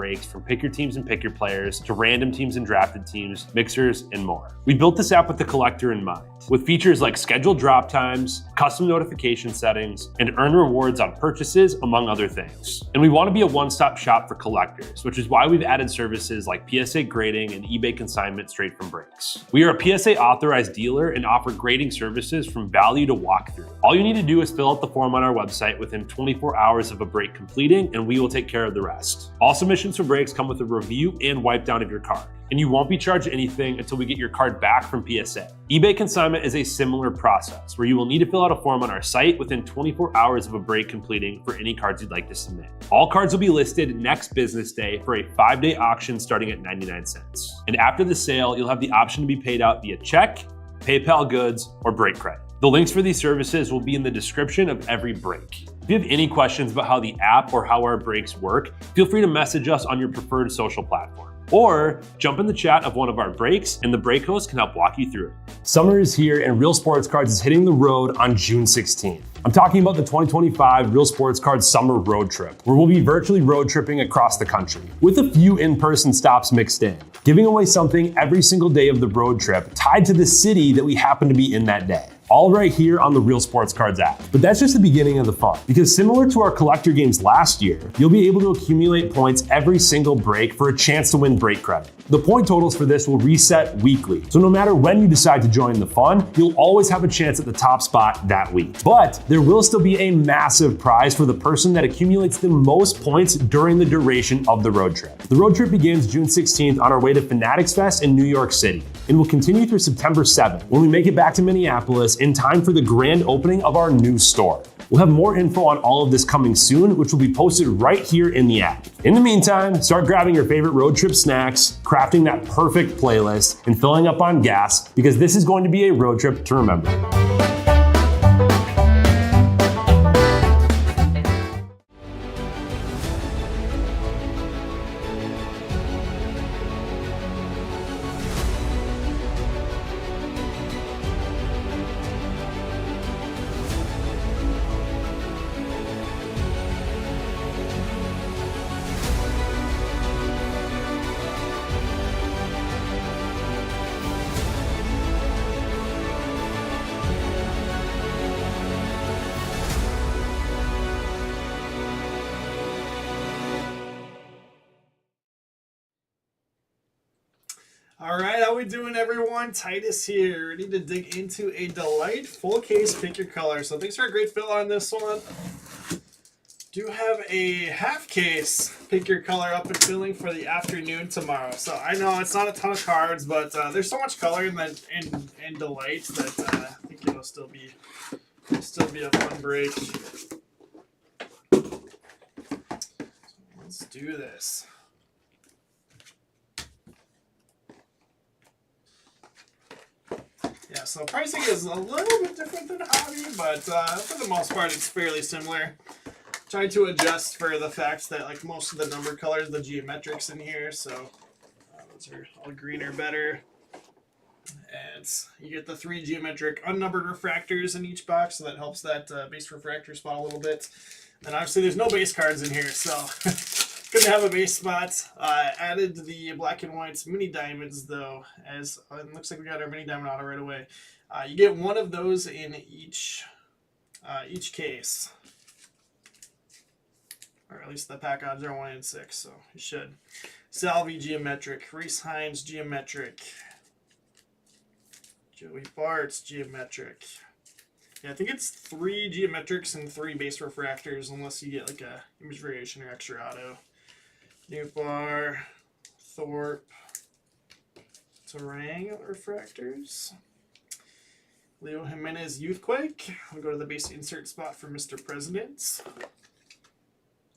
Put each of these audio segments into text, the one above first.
breaks from pick your teams and pick your players to random teams and drafted teams, mixers, and more. We built this app with the collector in mind, with features like scheduled drop times, custom notification settings, and earn rewards on purchases, among other things. And we want to be a one-stop shop for collectors, which is why we've added services like PSA grading and eBay consignment straight from breaks. We are a PSA authorized dealer and offer grading services from value to walkthrough. All you need to do is fill out the form on our website within 24 hours of a break completing, and we will take care of the rest. All submissions for breaks come with a review and wipe down of your card, and you won't be charged anything until we get your card back from PSA. eBay consignment is a similar process where you will need to fill out a form on our site within 24 hours of a break completing for any cards you'd like to submit. All cards will be listed next business day for a 5-day auction starting at 99 cents. And after the sale, you'll have the option to be paid out via check, PayPal goods, or break credit. The links for these services will be in the description of every break. If you have any questions about how the app or how our breaks work, feel free to message us on your preferred social platform. Or jump in the chat of one of our breaks and the break host can help walk you through it. Summer is here and Real Sports Cards is hitting the road on June 16th. I'm talking about the 2025 Real Sports Cards Summer Road Trip, where we'll be virtually road tripping across the country, with a few in-person stops mixed in, giving away something every single day of the road trip tied to the city that we happen to be in that day. All right here on the Real Sports Cards app. But that's just the beginning of the fun, because similar to our collector games last year, you'll be able to accumulate points every single break for a chance to win break credit. The point totals for this will reset weekly, so no matter when you decide to join the fun, you'll always have a chance at the top spot that week. But there will still be a massive prize for the person that accumulates the most points during the duration of the road trip. The road trip begins June 16th on our way to Fanatics Fest in New York City, and will continue through September 7th when we make it back to Minneapolis in time for the grand opening of our new store. We'll have more info on all of this coming soon, which will be posted right here in the app. In the meantime, start grabbing your favorite road trip snacks, crafting that perfect playlist, and filling up on gas, because this is going to be a road trip to remember. All right, how we doing, everyone? Titus here, ready to dig into a Delight full case pick your color. So thanks for a great fill on this one. Do have a half case pick your color up and filling for the afternoon tomorrow. So I know it's not a ton of cards, but there's so much color in Delight that I think it'll still be a fun break. So let's do this. Yeah, so pricing is a little bit different than Hobby, but for the most part, it's fairly similar. Trying to adjust for the fact that like most of the number colors, the geometrics in here, so those are all green or better. And you get the 3 geometric unnumbered refractors in each box, so that helps that base refractor spot a little bit. And obviously, there's no base cards in here, so couldn't have a base spot. Added the black and whites mini diamonds though, as it looks like we got our mini diamond auto right away. You get one of those in each case, or at least the pack odds are 1 in 6, so you should. Salvi geometric, Reese Hines geometric, Joey Bart's geometric. Yeah, I think it's 3 geometrics and 3 base refractors, unless you get like a image variation or extra auto. Newbar, Thorpe, Terang refractors. Leo Jimenez Youthquake. We'll go to the base insert spot for Mr. President.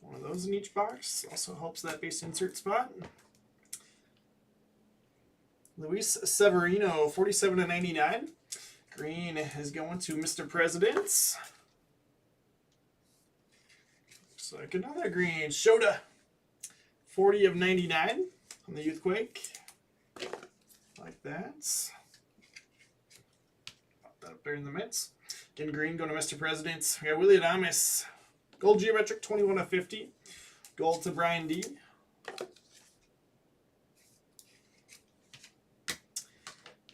One of those in each box. Also helps that base insert spot. Luis Severino, 47/99. Green is going to Mr. President. Looks like another green. Shota, 40/99 on the Youthquake. Like that. Pop that up there in the mitts. Again, green going to Mr. President. We got Willie Adames. Gold geometric, 21/50. Gold to Brian D.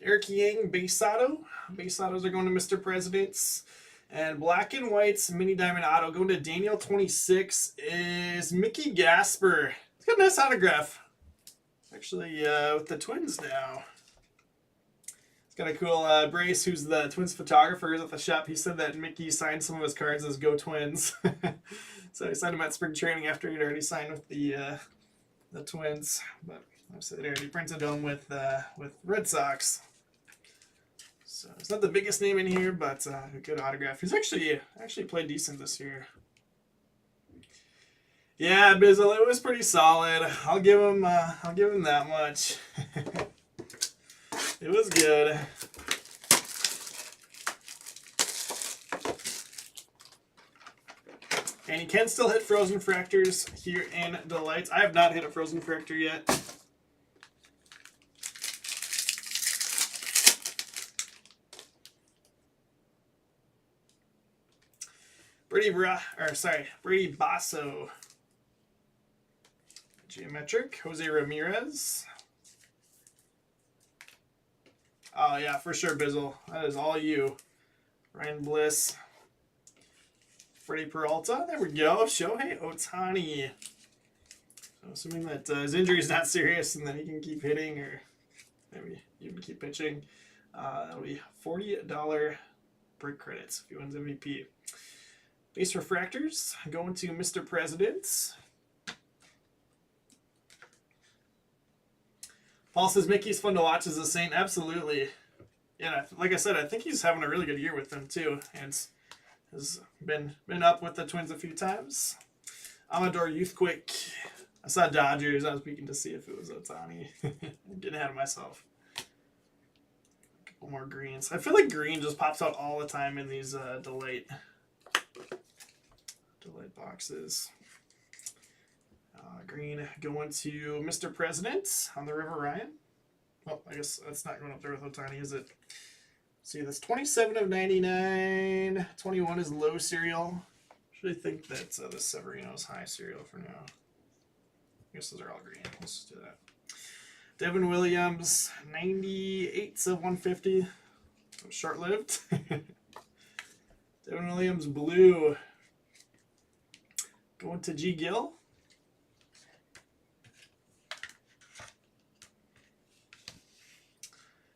Eric Yang, base auto. Base autos are going to Mr. Presidents. And black and white's mini diamond auto going to Daniel 26 is Mickey Gasper. It's got a nice autograph. Actually, with the Twins now. It's got a cool Brace, who's the Twins photographer, is at the shop. He said that Mickey signed some of his cards as Go Twins. So he signed them at spring training after he'd already signed with the Twins. But obviously they already printed them with Red Sox. So it's not the biggest name in here, but a good autograph. He's actually played decent this year. Yeah, Bizzle, it was pretty solid. I'll give him that much. It was good. And you can still hit Frozen Fractors here in Delights. I have not hit a Frozen Fractor yet. Brady Basso. Geometric. Jose Ramirez. Oh, yeah, for sure, Bizzle. That is all you. Ryan Bliss. Freddie Peralta. There we go. Shohei Ohtani. So assuming that his injury is not serious and that he can keep hitting or maybe even keep pitching, that'll be $40 break credits if he wins MVP. Base refractors going to Mr. Presidents. Paul says Mickey's fun to watch as a Saint. Absolutely. Yeah, like I said, I think he's having a really good year with them too, and has been up with the Twins a few times. Amador Youthquick. I saw Dodgers. I was peeking to see if it was Ohtani. Getting ahead of myself. A couple more greens. I feel like green just pops out all the time in these Delight boxes. Green going to Mr. President on the River Ryan. Well, I guess that's not going up there with Ohtani, is it? See, that's 27 of 99. 21 is low serial. Actually think that the Severino is high serial for now. I guess those are all green. Let's just do that. Devin Williams, 98 of 150. Short-lived. Devin Williams, blue. Going to G. Gill.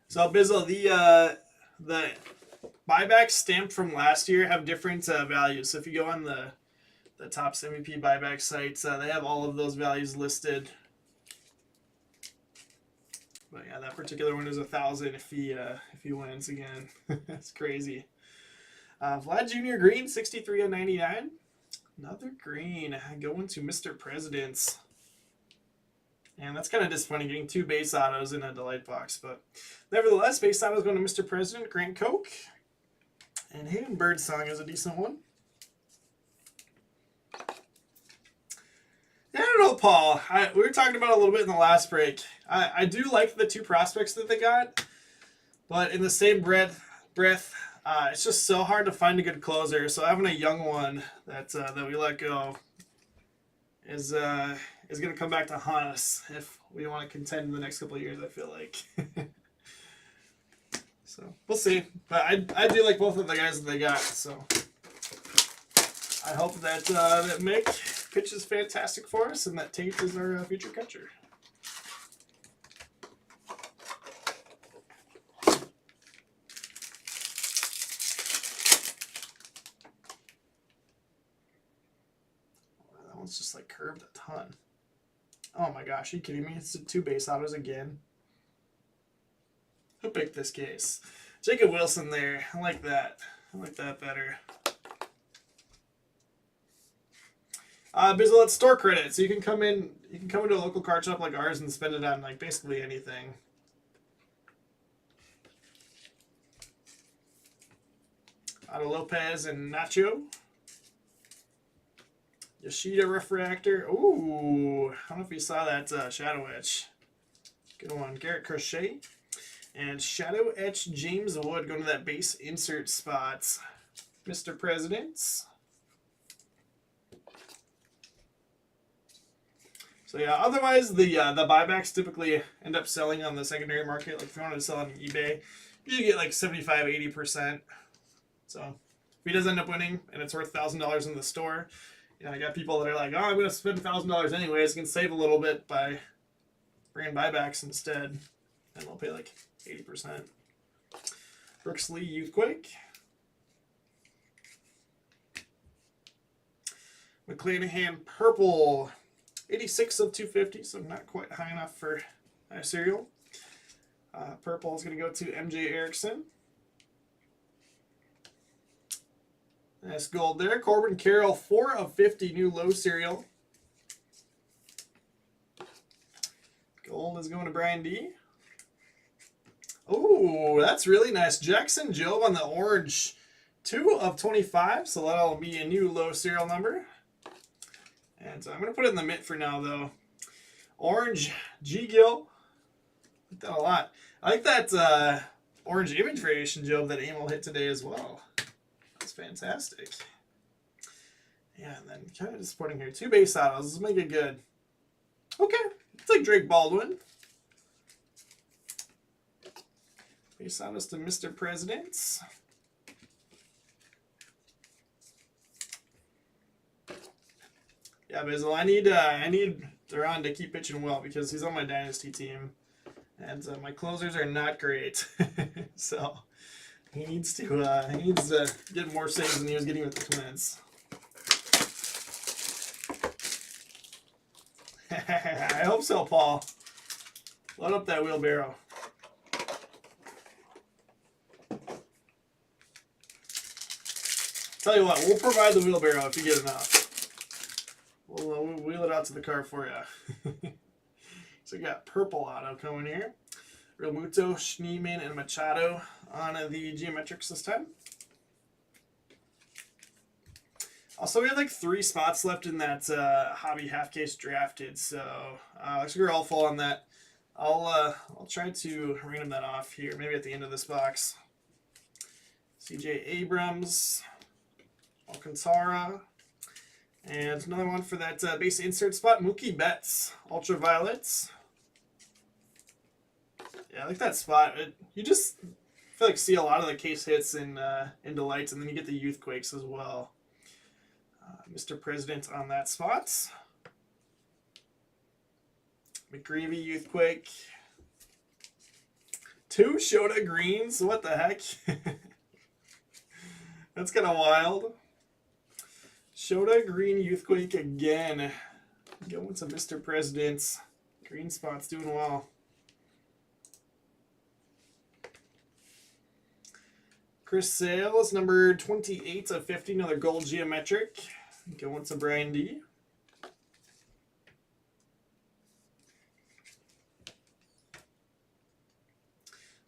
So Bizzle, the buybacks stamped from last year have different values. So if you go on the Topps MVP buyback sites, they have all of those values listed. But yeah, that particular one is 1,000 if he wins again. That's crazy. Vlad Jr. green, 63 of 99. Another green going to Mr. Presidents. And that's kind of disappointing, getting two base autos in a Delight box. But nevertheless, base autos going to Mr. President, Grant Koch. And Hayden Birdsong is a decent one. Yeah, I don't know, Paul. We were talking about it a little bit in the last break. I do like the two prospects that they got. But in the same breath, it's just so hard to find a good closer. So having a young one that we let go is going to come back to haunt us if we want to contend in the next couple of years, I feel like. So we'll see. But I do like both of the guys that they got. So I hope that that Mick pitches fantastic for us and that Tate is our future catcher. That one's just like curved a ton. Oh my gosh, are you kidding me? It's two base autos again. Who picked this case? Jacob Wilson there. I like that. I like that better. Bizzle, it's store credit. So you can come into a local card shop like ours and spend it on like basically anything. Otto Lopez and Nacho. Yoshida Refractor. Ooh, I don't know if you saw that Shadow Etch. Good one. Garrett Crochet. And Shadow Etch James Wood going to that base insert spot. Mr. Presidents. So yeah, otherwise the buybacks typically end up selling on the secondary market. Like if you wanted to sell on eBay, you get like 75-80%. So if he does end up winning and it's worth $1,000 in the store, I got people that are like, oh, I'm going to spend $1,000 anyways. Can save a little bit by bringing buybacks instead, and they'll pay like 80%. Brooks Lee Youthquake. McClanahan Purple. 86 of 250, so not quite high enough for my cereal. Purple is going to go to MJ Erickson. Nice gold there. Corbin Carroll, 4 of 50, new low cereal. Gold is going to Brian D. Oh, that's really nice. Jackson Jobe on the orange, 2 of 25, so that'll be a new low serial number. And I'm going to put it in the mint for now, though. Orange G. Gill. I like that a lot. I like that orange image variation Jobe that Emil hit today as well. That's fantastic. Yeah, and then kind of disappointing here. 2 base autos. Let's make it good. Okay. It's like Drake Baldwin. Base autos to Mr. Presidents. Yeah, Basil, I need Duran to keep pitching well because he's on my dynasty team, and my closers are not great. So he needs to get more saves than he was getting with the Twins. I hope so, Paul. Load up that wheelbarrow. Tell you what, we'll provide the wheelbarrow if you get enough. We'll wheel it out to the car for you. So we got purple auto coming here. Real Muto, Schneemann, and Machado on the geometrics this time. Also, we have like 3 spots left in that hobby half case drafted, so looks like we're all full on that. I'll try to random that off here, maybe at the end of this box. CJ Abrams, Alcantara. And another one for that base insert spot, Mookie Betts, Ultraviolets. Yeah, I like that spot. You just feel like see a lot of the case hits in Delights, and then you get the Youthquakes as well. Mr. President on that spot. McGreevy Youthquake. 2 Shota Greens. What the heck? That's kind of wild. Shota Green Youthquake again. Going to Mr. President's. Green spot's doing well. Chris Sales, number 28 of 50, another gold geometric. Going to Brian D.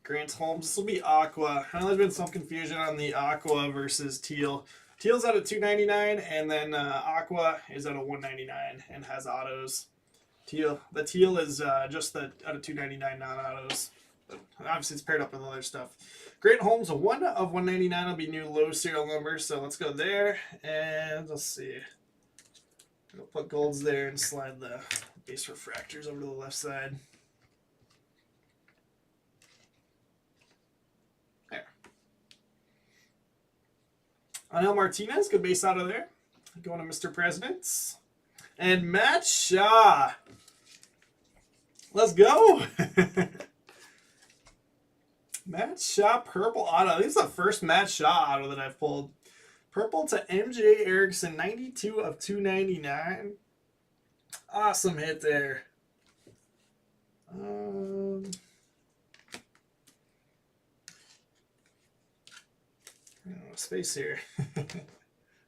Grant Holmes, this will be Aqua. I know there's been some confusion on the Aqua versus Teal. Teal's out of $2.99, and then Aqua is out of $1.99 and has autos. The Teal is just out of $2.99 non-autos. But obviously, it's paired up with other stuff. Grant Holmes, 1 of 199 will be new low serial number. So let's go there, and let's see. I'll put golds there and slide the base refractors over to the left side. Anel Martinez, good base out of there. Going to Mr. Presidents. And Matt Shaw. Let's go. Matt Shaw, purple auto. This is the first Matt Shaw auto that I've pulled. Purple to MJ Erickson, 92 of 299. Awesome hit there. Space here.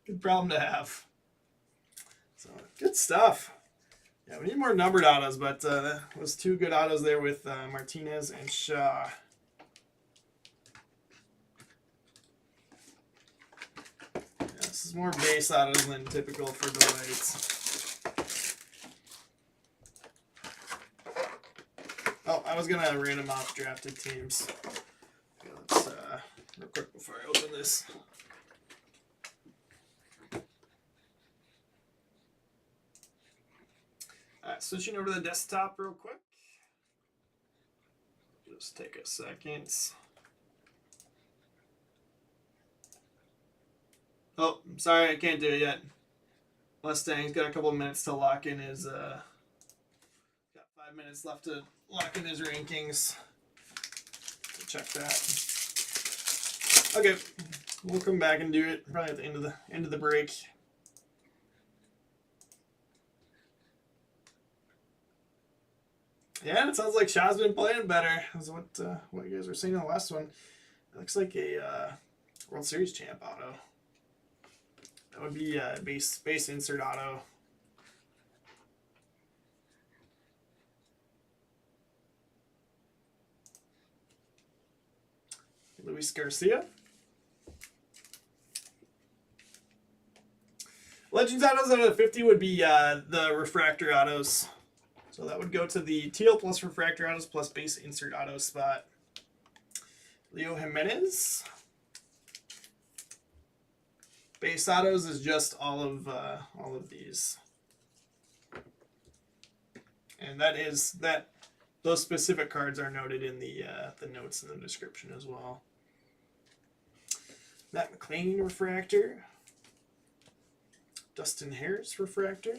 Good problem to have. So good stuff. Yeah, we need more numbered autos, but was 2 good autos there with Martinez and Shaw. Yeah, this is more base autos than typical for Delights. Oh, I was gonna random off drafted teams. Okay, let's real quick before I open this. Alright, switching over to the desktop real quick. Just take a second. Oh, sorry, I can't do it yet. Mustang's got a couple of minutes to lock in his. Got 5 minutes left to lock in his rankings. So check that. Okay, we'll come back and do it probably at the end of the break. Yeah, it sounds like Shaw's been playing better. That's what you guys were saying in the last one. It looks like a World Series champ auto. That would be base insert auto. Luis Garcia. Legends autos out of 50 would be the refractor autos. So that would go to the teal plus refractor autos plus base insert auto spot. Leo Jimenez. Base autos is just all of these, and those specific cards are noted in the notes in the description as well. Matt McLean refractor. Dustin Harris refractor.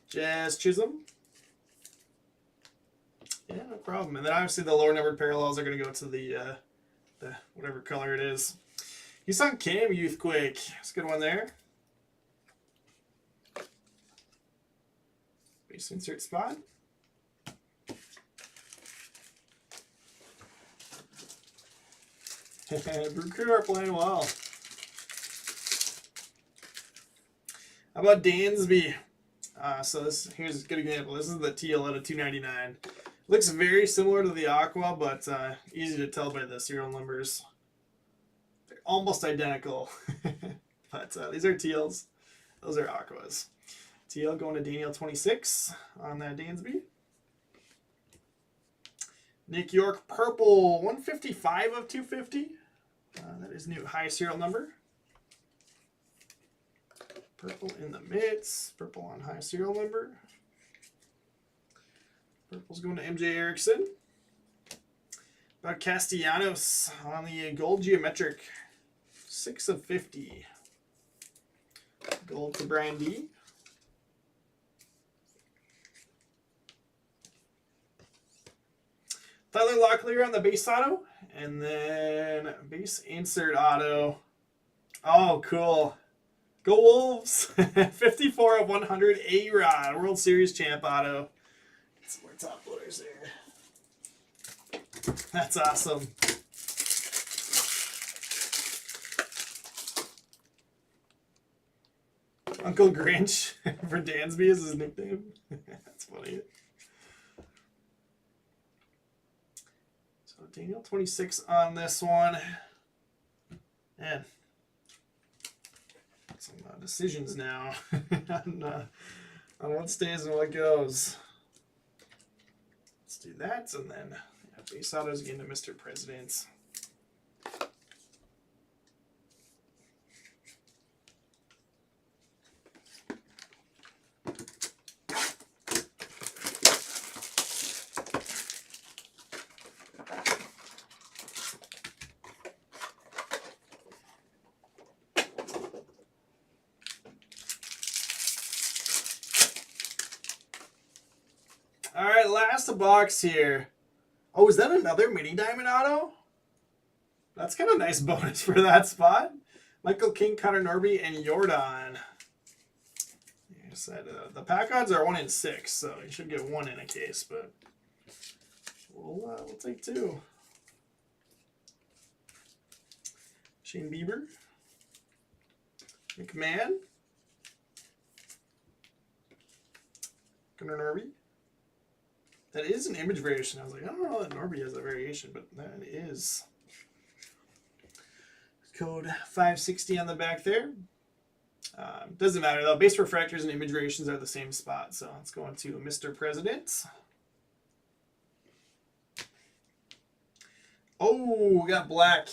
Jazz Chisholm. Yeah, no problem. And then obviously the lower numbered parallels are going to go to the whatever color it is. He's on Cam Youthquake. That's a good one there. Base insert spot. Brew Crew are playing well. How about Dansby? So here's a good example. This is the teal out of 299. Looks very similar to the aqua, but easy to tell by the serial numbers. They're almost identical, but these are teals. Those are aquas. Teal going to Daniel 26 on that Dansby. Nick York purple 155 of 250. That is new high serial number. Purple in the mitts. Purple on high serial number. Purple's going to MJ Erickson. About Castellanos on the gold geometric. 6 of 50. Gold to Brian D. Tyler Locklear on the base auto. And then base insert auto. Oh, cool. Go Wolves. 54 of 100. A-Rod. World Series champ auto. Some more top loaders there. That's awesome. Uncle Grinch for Dansby is his nickname. That's funny. So Daniel 26 on this one. Man. Some decisions now on what stays and what goes. Let's do that, and then base autos again to Mr. President. All right, last box here. Oh, is that another mini diamond auto? That's kind of a nice bonus for that spot. Michael King, Connor Norby, and Jordan. The pack odds are 1 in 6, so you should get 1 in a case, but we'll take 2. Shane Bieber, McMahon, Connor Norby. That is an image variation. I was like, I don't know that Norby has a variation, but that is. Code 560 on the back there. Doesn't matter though. Base refractors and image variations are the same spot. So let's go into Mr. President. Oh, we got black.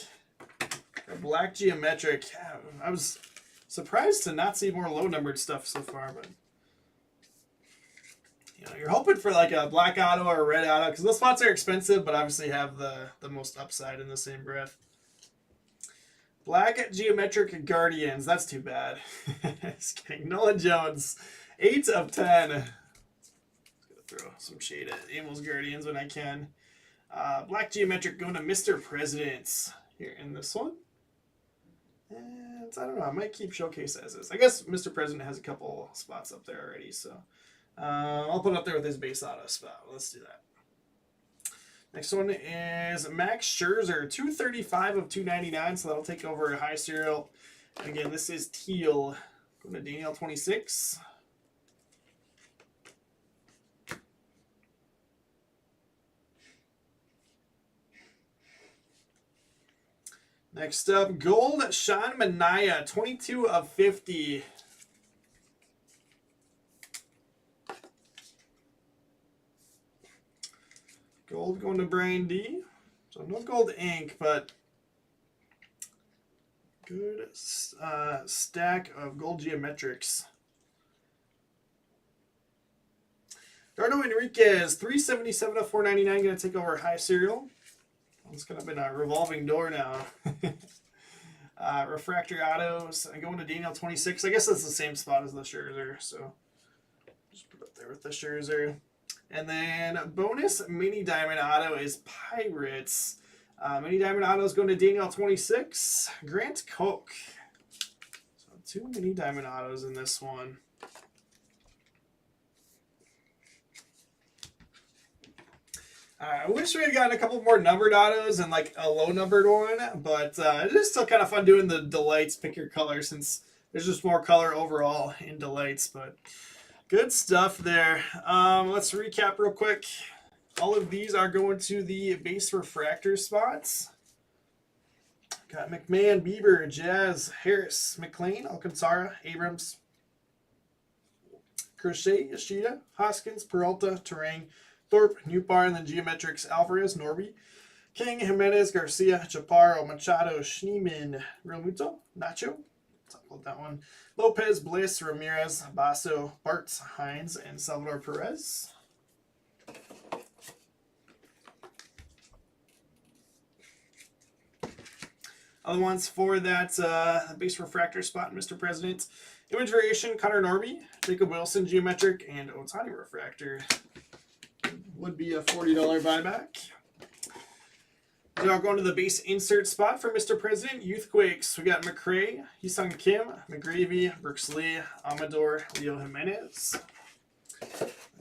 Got black geometric. I was Surprised to not see more low-numbered stuff so far, but you know, you're hoping for like a black auto or a red auto because those spots are expensive, but obviously have the most upside in the same breath. Black Geometric Guardians. That's too bad. Just kidding. Nolan Jones, 8 of 10. Just gonna throw some shade at Amels Guardians when I can. Black Geometric going to Mr. President here in this one. And I don't know. I might keep Showcase as is. I guess Mr. President has a couple spots up there already, so I'll put it up there with his base auto spot. Let's do that. Next one is Max Scherzer, 235 of 299, so that'll take over a high serial. And again, this is teal. Going to Daniel 26. Next up, gold Sean Manaea, 22 of 50. Gold going to Brian D. So no gold ink, but good stack of gold geometrics. Darno Enriquez, 377 of 499, going to take over high serial. It's kind of been a revolving door now. Refractor autos. I go into Daniel 26. I guess that's the same spot as the Scherzer, so just put it up there with the Scherzer. And then bonus mini diamond auto is Pirates. Mini diamond auto is going to Daniel 26. Grant Koch. So 2 mini diamond autos in this one. I wish we had gotten a couple more numbered autos and like a low numbered one, but it is still kind of fun doing the delights, pick your color, since there's just more color overall in delights, but good stuff there. Let's recap real quick. All of these are going to the base refractor spots. Got McMahon, Bieber, Jazz, Harris, McLean, Alcantara, Abrams, Crochet, Yoshida, Hoskins, Peralta, Terang, Thorpe, Newbar, and then Geometrics, Alvarez, Norby, King, Jimenez, Garcia, Chaparro, Machado, Schneemann, Real Muto, Nacho, talk about that one, Lopez, Bliss, Ramirez, Basso, Bartz, Hines, and Salvador Perez. Other ones for that base refractor spot, Mr. President. Image variation, Connor Norby, Jacob Wilson, Geometric, and Otani refractor. Would be a $40 buyback. Now going to the base insert spot for Mr. President. Youthquakes. We got McRae, Hisung Kim, McGravy, Brooks Lee, Amador, Leo Jimenez.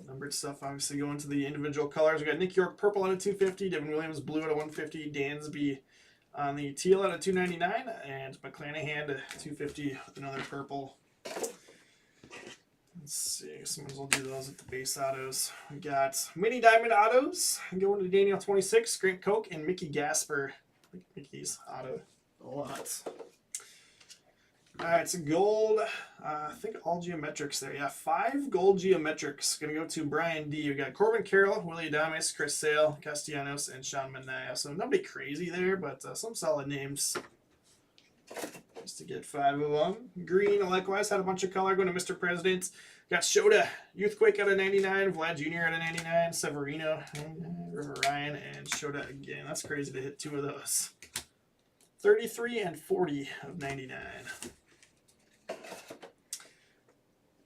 Numbered stuff obviously going to the individual colors. We got Nick York purple out of 250, Devin Williams blue out of 150, Dansby on the teal out of 299, and McClanahan to 250 with another purple. Let's see, I guess we'll do those at the base autos. We got mini diamond autos going to Daniel 26, Grant Koch, and Mickey Gasper. I like Mickey's auto a lot. All right, so gold. I think all geometrics there. Yeah, 5 gold geometrics. Going to go to Brian D. We got Corbin Carroll, Willie Adames, Chris Sale, Castellanos, and Sean Manaea. So nobody crazy there, but some solid names. Just to get 5 of them. Green, likewise, had a bunch of color going to Mr. President. Got Shota, Youthquake out of 99, Vlad Jr. out of 99, Severino, River Ryan, and Shota again. That's crazy to hit 2 of those. 33 and 40 of 99. All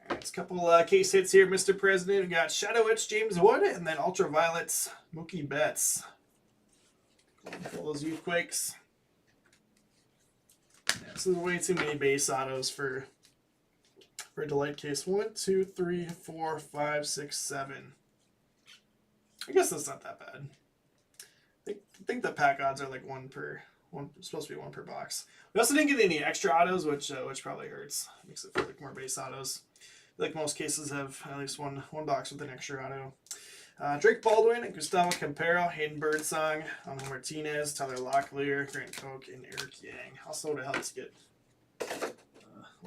right, a couple case hits here, Mr. President. We got Shadow Etch, James Wood, and then Ultraviolets, Mookie Betts. Pull those Youthquakes. Yeah, this is way too many base autos for a delight case. 1, 2, 3, 4, 5, 6, 7. I guess that's not that bad. I think the pack odds are like one, supposed to be 1 per box. We also didn't get any extra autos, which probably hurts. Makes it feel like more base autos. I feel like most cases have at least one box with an extra auto. Drake Baldwin, Gustavo Campero, Hayden Birdsong, Angel Martinez, Tyler Locklear, Grant Koch, and Eric Yang. Also would have helped to get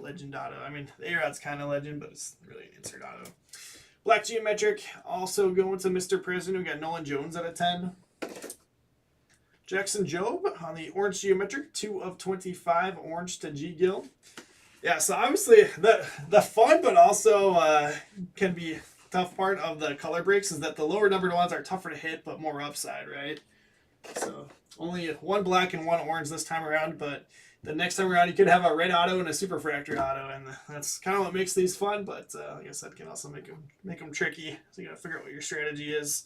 Legend auto. I mean, the A-Rod's kind of legend, but it's really an insert auto. Black Geometric, also going to Mr. President. We got Nolan Jones out of 10. Jackson Jobe on the Orange Geometric, 2 of 25, orange to G. Gill. Yeah, so obviously the fun but also can be tough part of the color breaks is that the lower numbered ones are tougher to hit but more upside, right? So only one black and one orange this time around, but the next time around you could have a red auto and a super refractor auto, and that's kind of what makes these fun. But like I said, can also make them tricky. So you got to figure out what your strategy is.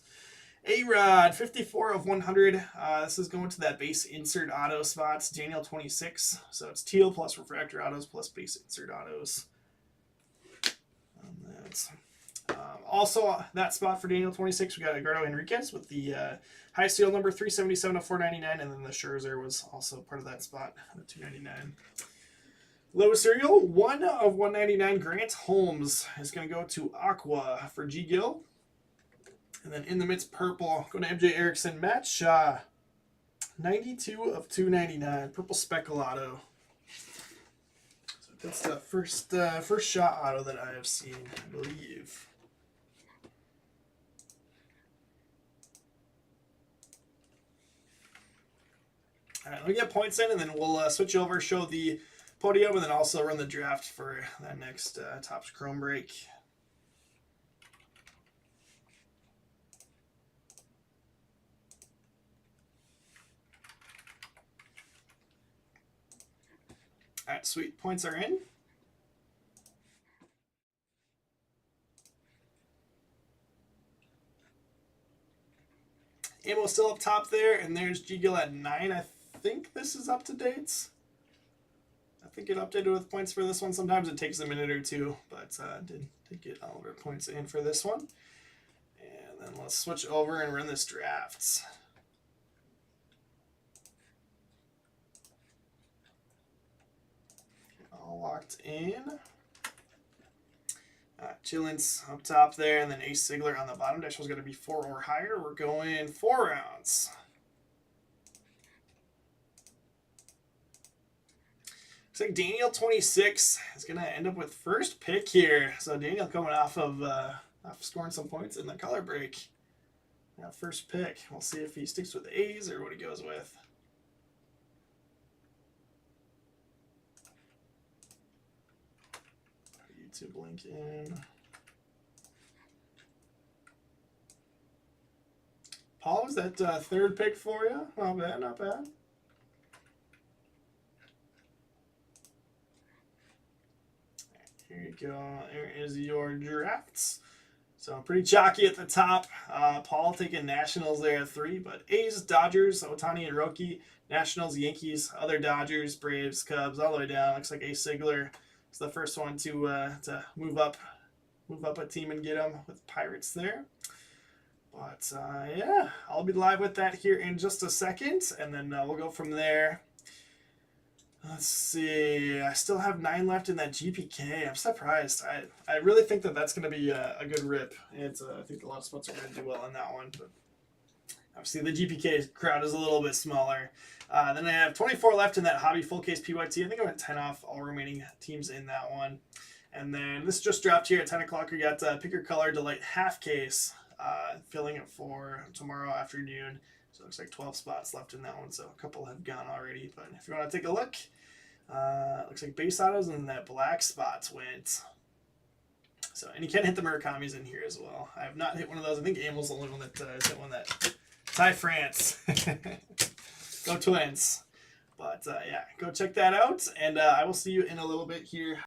A-Rod, 54 of 100. This is going to that base insert auto spots. Daniel 26. So it's teal plus refractor autos plus base insert autos. And that's also that spot for Daniel 26. We got Eduardo Enriquez with the high seal number 377 of 499, and then the Scherzer was also part of that spot, the 299. Low serial 1 of 199. Grant Holmes is going to go to Aqua for G Gill. And then in the midst, purple, go to MJ Erickson. Matt Shaw, 92 of 299. Purple speckle auto. So that's the first shot auto that I have seen, I believe. All right, let me get points in, and then we'll switch over, show the podium, and then also run the draft for that next Topps Chrome break. All right, sweet. Points are in. Ammo still up top there, and there's G Gill at 9. I think this is up to date. I think it updated with points for this one. Sometimes it takes a minute or two, but did get all of our points in for this one. And then let's switch over and run this draft. All locked in. Chillins up top there, and then Ace Sigler on the bottom. Dash was going to be 4 or higher. We're going 4 rounds. Looks like Daniel 26 is going to end up with first pick here. So Daniel coming off of scoring some points in the color break. Now first pick. We'll see if he sticks with the A's or what he goes with. YouTube link in. Paul, was that third pick for you? Not bad, not bad. Here you go. There is your drafts. So pretty chalky at the top. Paul taking Nationals there at 3, but A's, Dodgers, Ohtani and Roki, Nationals, Yankees, other Dodgers, Braves, Cubs, all the way down. Looks like Ace Sigler is the first one to move up a team and get them with Pirates there. But yeah, I'll be live with that here in just a second, and then we'll go from there. Let's see. I still have 9 left in that GPK. I'm surprised. I really think that that's going to be a good rip. It's I think a lot of spots are going to do well on that one. But obviously, the GPK crowd is a little bit smaller. Then I have 24 left in that Hobby Full Case PYT. I think I went 10 off all remaining teams in that one. And then this just dropped here at 10 o'clock. We got Pick Your Color Delight Half Case filling it for tomorrow afternoon. So it looks like 12 spots left in that one. So a couple have gone already. But if you want to take a look, looks like base autos and that black spots went. So, and you can hit the Murakamis in here as well. I have not hit one of those. I think Amel's the only one that has hit one that. Ty France. Go Twins. But yeah, go check that out. And I will see you in a little bit here.